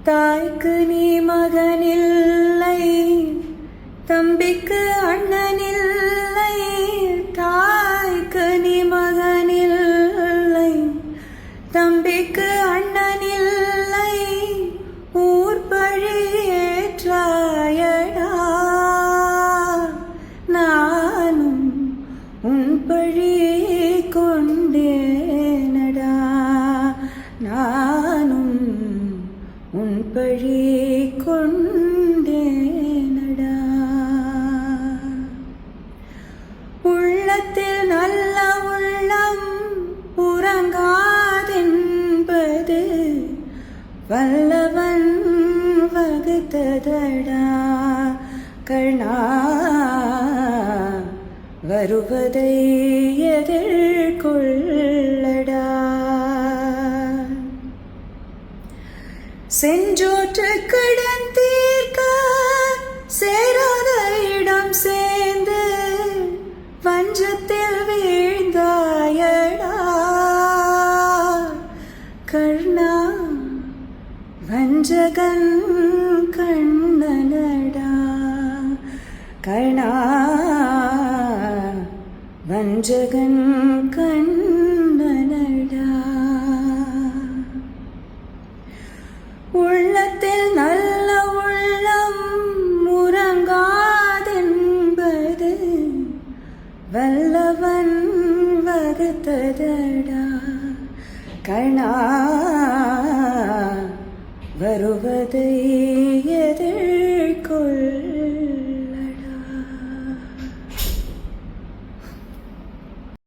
தாய்க்கு நீ மகனில்லை, தம்பிக்கு அண்ணனில்லை. தாய்க்கு நீ மகனில்லை, தம்பிக்கு அண்ணனில்லை. ஊர் பழி ஏற்றாயடா, நானும் உன் பழி கொண்டேனடா. நானும் உன் பழி கொண்டேனடா. உள்ளத்தில் நல்ல உள்ளம் உறங்காதென்பது வல்லவன் வகுத்ததடா. கண்ணா வருவதை எதிர்கொள்ளடா. செஞ்சோற்று கடன் தீர்க்க சேராத இடம் சேர்ந்து வஞ்சத்தில் வீழ்ந்தாயடா. கர்ணா வஞ்சகன் கண்ணனடா. கர்ணா வஞ்சகன் கண்ணனடா. உள்ளத்தில் நல்ல உள்ளம் உறங்காதென்பது வல்லவன் வகுத்ததடா. கண்ணா வருவதை